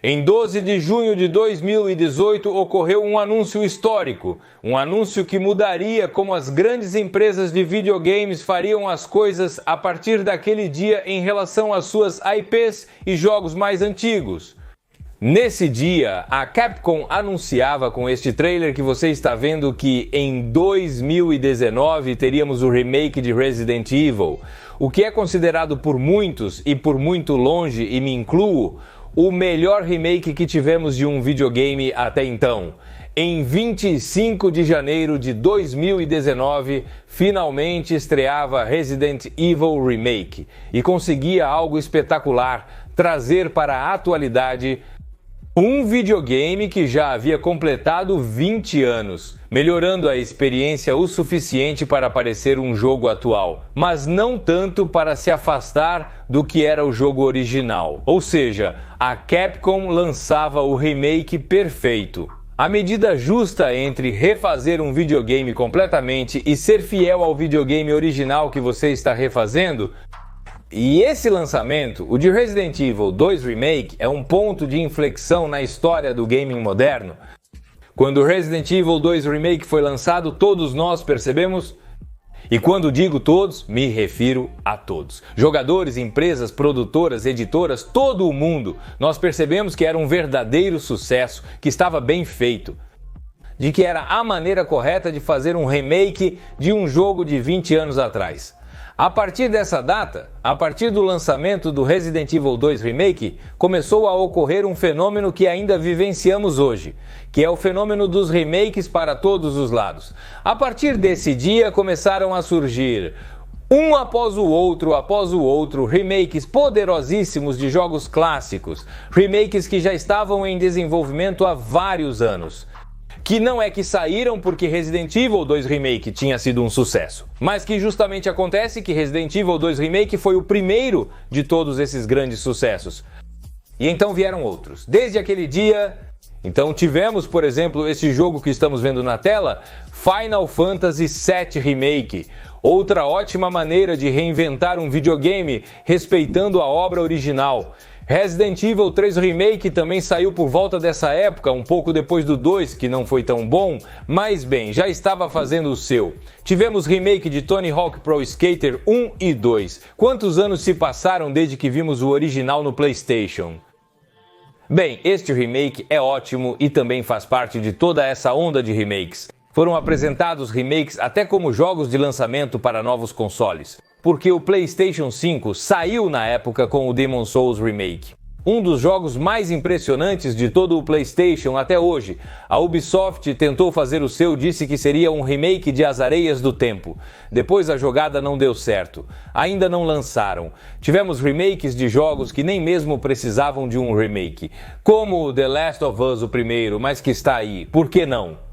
Em 12 de junho de 2018 ocorreu um anúncio histórico, um anúncio que mudaria como as grandes empresas de videogames fariam as coisas a partir daquele dia em relação às suas IPs e jogos mais antigos. Nesse dia, a Capcom anunciava com este trailer que você está vendo que em 2019 teríamos o remake de Resident Evil, o que é considerado por muitos e por muito longe, e me incluo, o melhor remake que tivemos de um videogame até então. Em 25 de janeiro de 2019, finalmente estreava Resident Evil Remake e conseguia algo espetacular, trazer para a atualidade um videogame que já havia completado 20 anos, melhorando a experiência o suficiente para parecer um jogo atual, mas não tanto para se afastar do que era o jogo original. Ou seja, a Capcom lançava o remake perfeito. A medida justa entre refazer um videogame completamente e ser fiel ao videogame original que você está refazendo. E esse lançamento, o de Resident Evil 2 Remake, é um ponto de inflexão na história do gaming moderno. Quando Resident Evil 2 Remake foi lançado, todos nós percebemos, e quando digo todos, me refiro a todos. Jogadores, empresas, produtoras, editoras, todo o mundo, nós percebemos que era um verdadeiro sucesso, que estava bem feito, de que era a maneira correta de fazer um remake de um jogo de 20 anos atrás. A partir dessa data, a partir do lançamento do Resident Evil 2 Remake, começou a ocorrer um fenômeno que ainda vivenciamos hoje, que é o fenômeno dos remakes para todos os lados. A partir desse dia começaram a surgir, um após o outro, remakes poderosíssimos de jogos clássicos, remakes que já estavam em desenvolvimento há vários anos. Que não é que saíram porque Resident Evil 2 Remake tinha sido um sucesso, mas que justamente acontece que Resident Evil 2 Remake foi o primeiro de todos esses grandes sucessos. E então vieram outros. Desde aquele dia, então tivemos, por exemplo, esse jogo que estamos vendo na tela, Final Fantasy VII Remake. Outra ótima maneira de reinventar um videogame respeitando a obra original. Resident Evil 3 Remake também saiu por volta dessa época, um pouco depois do 2, que não foi tão bom, mas bem, já estava fazendo o seu. Tivemos remake de Tony Hawk Pro Skater 1 e 2. Quantos anos se passaram desde que vimos o original no PlayStation? Bem, este remake é ótimo e também faz parte de toda essa onda de remakes. Foram apresentados remakes até como jogos de lançamento para novos consoles, porque o PlayStation 5 saiu na época com o Demon's Souls Remake. Um dos jogos mais impressionantes de todo o PlayStation até hoje. A Ubisoft tentou fazer o seu, disse que seria um remake de As Areias do Tempo. Depois a jogada não deu certo. Ainda não lançaram. Tivemos remakes de jogos que nem mesmo precisavam de um remake. Como o The Last of Us, o primeiro, mas que está aí. Por que não?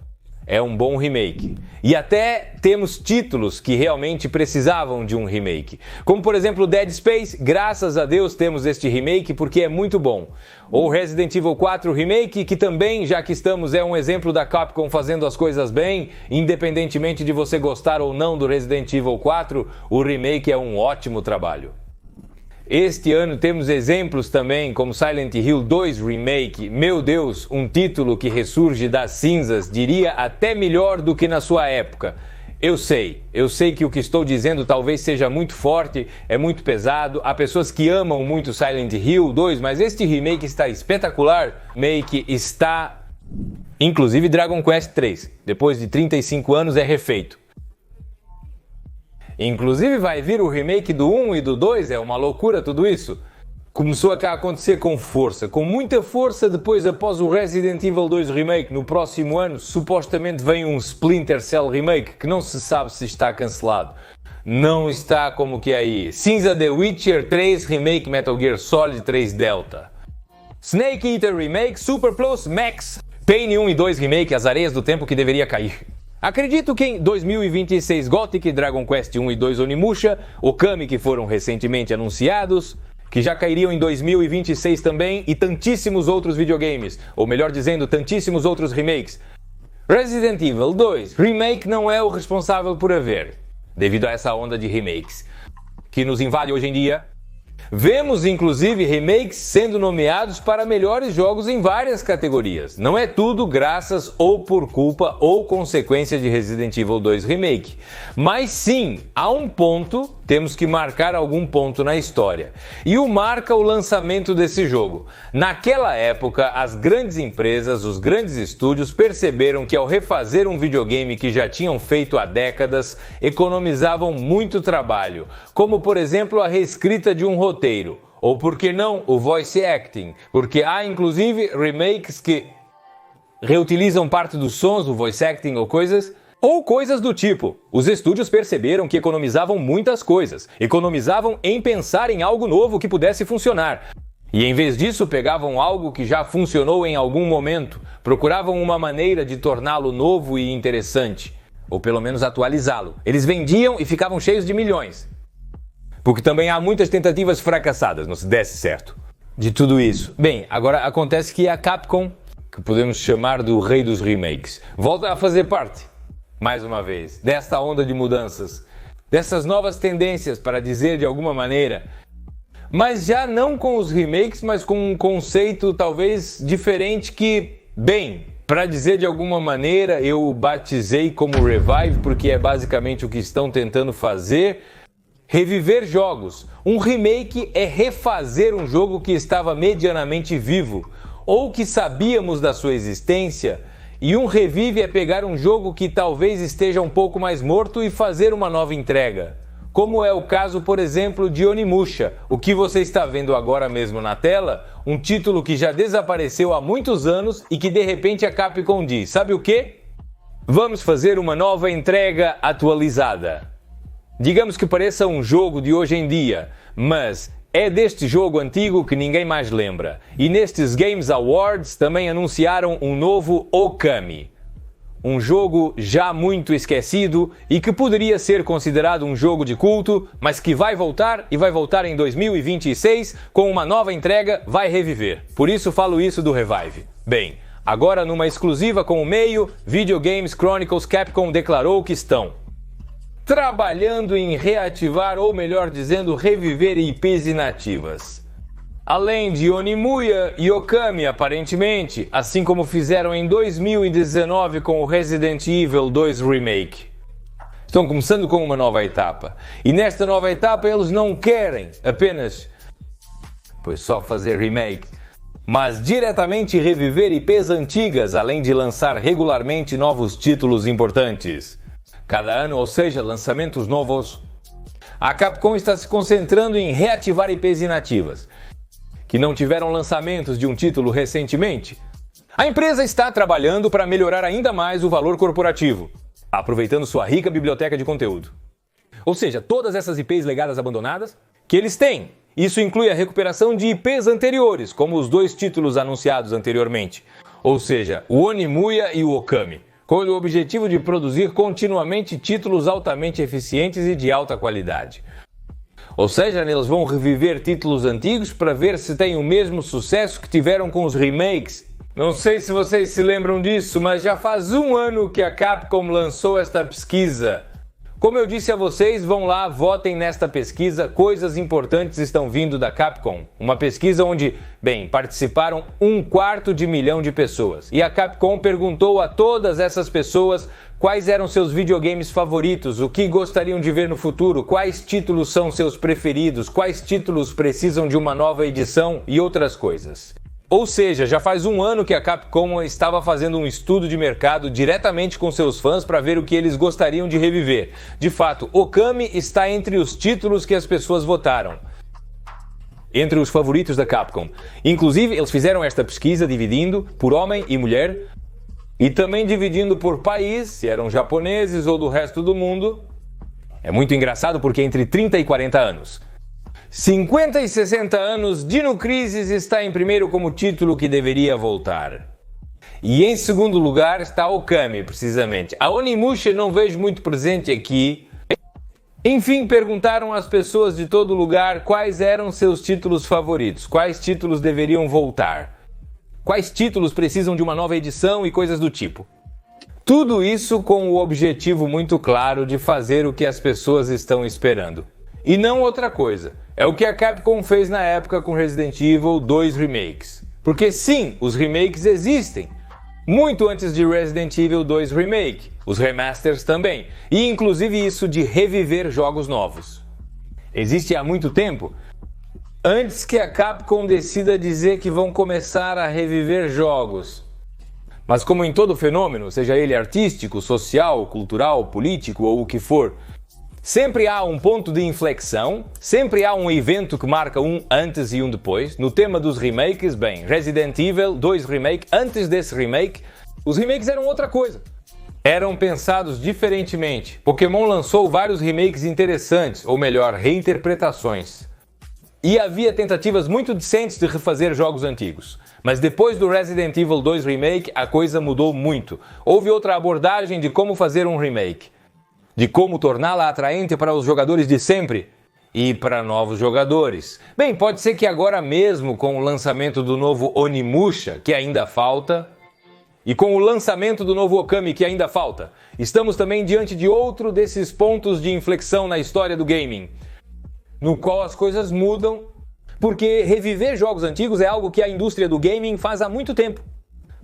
É um bom remake. E até temos títulos que realmente precisavam de um remake. Como por exemplo Dead Space, graças a Deus temos este remake porque é muito bom. Ou Resident Evil 4 Remake, que também, já que estamos, é um exemplo da Capcom fazendo as coisas bem. Independentemente de você gostar ou não do Resident Evil 4, o remake é um ótimo trabalho. Este ano temos exemplos também como Silent Hill 2 Remake, meu Deus, um título que ressurge das cinzas, diria até melhor do que na sua época. Eu sei que o que estou dizendo talvez seja muito forte, é muito pesado, há pessoas que amam muito Silent Hill 2, mas este remake está espetacular. Remake está, inclusive Dragon Quest 3, depois de 35 anos é refeito. Inclusive vai vir o remake do 1 e do 2, é uma loucura tudo isso. Começou a acontecer com força, com muita força, depois após o Resident Evil 2 Remake, no próximo ano, supostamente vem um Splinter Cell Remake, que não se sabe se está cancelado. Não está como que aí. Cinza The Witcher 3 Remake, Metal Gear Solid 3 Delta. Snake Eater Remake, Super Plus Max, Pain 1 e 2 Remake, As Areias do Tempo que deveria cair. Acredito que em 2026 Gothic, Dragon Quest 1 e 2 Onimusha, Okami que foram recentemente anunciados, que já cairiam em 2026 também, e tantíssimos outros videogames, ou melhor dizendo, tantíssimos outros remakes. Resident Evil 2 Remake não é o responsável por haver, devido a essa onda de remakes, que nos invade hoje em dia. Vemos inclusive remakes sendo nomeados para melhores jogos em várias categorias. Não é tudo graças ou por culpa ou consequência de Resident Evil 2 Remake. Mas sim, há um ponto, temos que marcar algum ponto na história. E o marca o lançamento desse jogo. Naquela época, as grandes empresas, os grandes estúdios perceberam que ao refazer um videogame que já tinham feito há décadas, economizavam muito trabalho. Como por exemplo a reescrita de um roteiro. Ou por que não, o voice acting. Porque há inclusive remakes que reutilizam parte dos sons do voice acting ou coisas do tipo. Os estúdios perceberam que economizavam muitas coisas. Economizavam em pensar em algo novo que pudesse funcionar. E em vez disso, pegavam algo que já funcionou em algum momento, procuravam uma maneira de torná-lo novo e interessante. Ou pelo menos atualizá-lo. Eles vendiam e ficavam cheios de milhões. Porque também há muitas tentativas fracassadas, não se desse certo. De tudo isso. Bem, agora acontece que a Capcom, que podemos chamar do rei dos remakes, volta a fazer parte, mais uma vez, desta onda de mudanças, dessas novas tendências, para dizer de alguma maneira, mas já não com os remakes, mas com um conceito talvez diferente que, bem, para dizer de alguma maneira, eu batizei como Revive, porque é basicamente o que estão tentando fazer. Reviver jogos. Um remake é refazer um jogo que estava medianamente vivo, ou que sabíamos da sua existência, e um revive é pegar um jogo que talvez esteja um pouco mais morto e fazer uma nova entrega. Como é o caso, por exemplo, de Onimusha, o que você está vendo agora mesmo na tela, um título que já desapareceu há muitos anos e que de repente a Capcom diz, sabe o quê? Vamos fazer uma nova entrega atualizada. Digamos que pareça um jogo de hoje em dia, mas é deste jogo antigo que ninguém mais lembra. E nestes Games Awards também anunciaram um novo Okami. Um jogo já muito esquecido e que poderia ser considerado um jogo de culto, mas que vai voltar e vai voltar em 2026 com uma nova entrega, vai reviver. Por isso falo isso do Revive. Bem, agora numa exclusiva com o meio, Video Games Chronicles Capcom declarou que estão trabalhando em reativar, ou melhor dizendo, reviver IPs inativas. Além de Onimusha e Okami, aparentemente, assim como fizeram em 2019 com o Resident Evil 2 Remake. Estão começando com uma nova etapa. E nesta nova etapa eles não querem apenas só fazer remake, mas diretamente reviver IPs antigas, além de lançar regularmente novos títulos importantes. Cada ano, ou seja, lançamentos novos. A Capcom está se concentrando em reativar IPs inativas, que não tiveram lançamentos de um título recentemente. A empresa está trabalhando para melhorar ainda mais o valor corporativo, aproveitando sua rica biblioteca de conteúdo. Ou seja, todas essas IPs legadas abandonadas que eles têm. Isso inclui a recuperação de IPs anteriores, como os dois títulos anunciados anteriormente. Ou seja, o Onimusha e o Okami, com o objetivo de produzir continuamente títulos altamente eficientes e de alta qualidade. Ou seja, eles vão reviver títulos antigos para ver se têm o mesmo sucesso que tiveram com os remakes. Não sei se vocês se lembram disso, mas já faz um ano que a Capcom lançou esta pesquisa. Como eu disse a vocês, vão lá, votem nesta pesquisa, coisas importantes estão vindo da Capcom. Uma pesquisa onde, participaram 250 mil de pessoas. E a Capcom perguntou a todas essas pessoas quais eram seus videogames favoritos, o que gostariam de ver no futuro, quais títulos são seus preferidos, quais títulos precisam de uma nova edição e outras coisas. Ou seja, já faz um ano que a Capcom estava fazendo um estudo de mercado diretamente com seus fãs para ver o que eles gostariam de reviver. De fato, Okami está entre os títulos que as pessoas votaram, entre os favoritos da Capcom. Inclusive, eles fizeram esta pesquisa dividindo por homem e mulher e também dividindo por país, se eram japoneses ou do resto do mundo. É muito engraçado porque é entre 30 e 40 anos. 50 e 60 anos, Dino Crisis está em primeiro como título que deveria voltar. E em segundo lugar está Okami, precisamente. A Onimusha não vejo muito presente aqui. Enfim, perguntaram às pessoas de todo lugar quais eram seus títulos favoritos, quais títulos deveriam voltar, quais títulos precisam de uma nova edição e coisas do tipo. Tudo isso com o objetivo muito claro de fazer o que as pessoas estão esperando. E não outra coisa. É o que a Capcom fez na época com Resident Evil 2 Remakes. Porque sim, os remakes existem. Muito antes de Resident Evil 2 Remake, os remasters também. E inclusive isso de reviver jogos novos. Existe há muito tempo. Antes que a Capcom decida dizer que vão começar a reviver jogos. Mas como em todo fenômeno, seja ele artístico, social, cultural, político ou o que for, sempre há um ponto de inflexão, sempre há um evento que marca um antes e um depois. No tema dos remakes, bem, Resident Evil 2 Remake, antes desse remake, os remakes eram outra coisa. Eram pensados diferentemente. Pokémon lançou vários remakes interessantes, ou melhor, reinterpretações. E havia tentativas muito decentes de refazer jogos antigos. Mas depois do Resident Evil 2 Remake, a coisa mudou muito. Houve outra abordagem de como fazer um remake. De como torná-la atraente para os jogadores de sempre e para novos jogadores. Bem, pode ser que agora mesmo, com o lançamento do novo Onimusha, que ainda falta, e com o lançamento do novo Okami, que ainda falta, estamos também diante de outro desses pontos de inflexão na história do gaming, no qual as coisas mudam, porque reviver jogos antigos é algo que a indústria do gaming faz há muito tempo.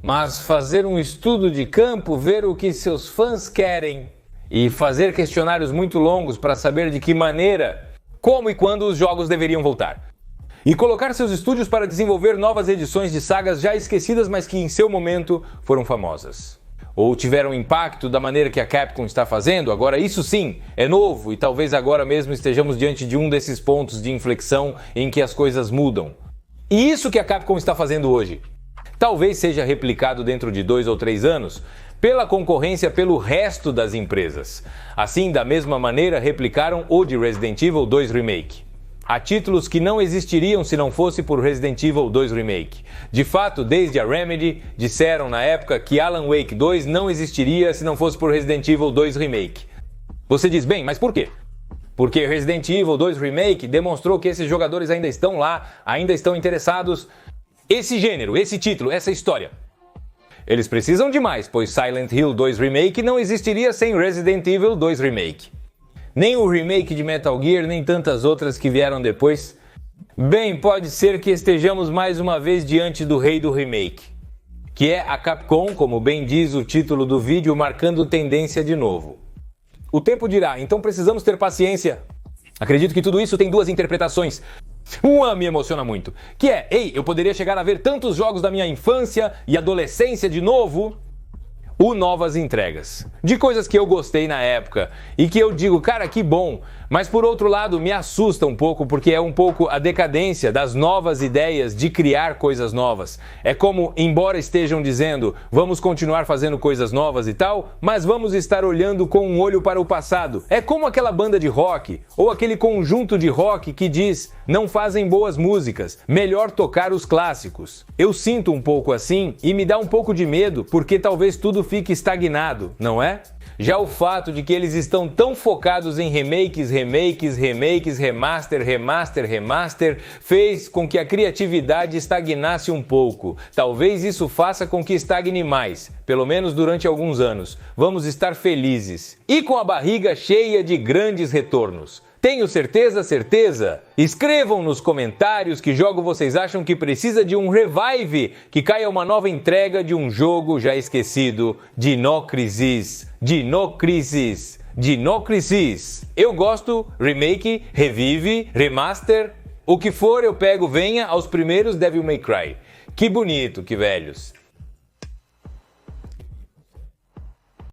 Mas fazer um estudo de campo, ver o que seus fãs querem e fazer questionários muito longos para saber de que maneira, como e quando os jogos deveriam voltar. E colocar seus estúdios para desenvolver novas edições de sagas já esquecidas, mas que em seu momento foram famosas. Ou tiveram impacto da maneira que a Capcom está fazendo, agora isso sim é novo e talvez agora mesmo estejamos diante de um desses pontos de inflexão em que as coisas mudam. E isso que a Capcom está fazendo hoje talvez seja replicado dentro de 2 ou 3 anos pela concorrência pelo resto das empresas. Assim, da mesma maneira, replicaram o de Resident Evil 2 Remake. Há títulos que não existiriam se não fosse por Resident Evil 2 Remake. De fato, desde a Remedy, disseram na época que Alan Wake 2 não existiria se não fosse por Resident Evil 2 Remake. Você diz, bem, mas por quê? Porque Resident Evil 2 Remake demonstrou que esses jogadores ainda estão lá, ainda estão interessados. Esse gênero, esse título, essa história. Eles precisam de mais, pois Silent Hill 2 Remake não existiria sem Resident Evil 2 Remake. Nem o remake de Metal Gear, nem tantas outras que vieram depois. Bem, pode ser que estejamos mais uma vez diante do rei do remake, que é a Capcom, como bem diz o título do vídeo, marcando tendência de novo. O tempo dirá, então precisamos ter paciência. Acredito que tudo isso tem duas interpretações. Uma me emociona muito, que é, ei, eu poderia chegar a ver tantos jogos da minha infância e adolescência de novo, ou novas entregas, de coisas que eu gostei na época e que eu digo, cara, que bom, mas por outro lado me assusta um pouco porque é um pouco a decadência das novas ideias de criar coisas novas. É como, embora estejam dizendo, vamos continuar fazendo coisas novas e tal, mas vamos estar olhando com um olho para o passado. É como aquela banda de rock ou aquele conjunto de rock que diz, não fazem boas músicas, melhor tocar os clássicos. Eu sinto um pouco assim e me dá um pouco de medo porque talvez tudo fique estagnado, não é? Já o fato de que eles estão tão focados em remakes, remaster, fez com que a criatividade estagnasse um pouco. Talvez isso faça com que estagne mais, pelo menos durante alguns anos. Vamos estar felizes e com a barriga cheia de grandes retornos. Tenho certeza? Escrevam nos comentários que jogo vocês acham que precisa de um revive, que caia uma nova entrega de um jogo já esquecido, Dino Crisis. Eu gosto, remake, revive, remaster, o que for eu pego, venha aos primeiros Devil May Cry. Que bonito, que velhos.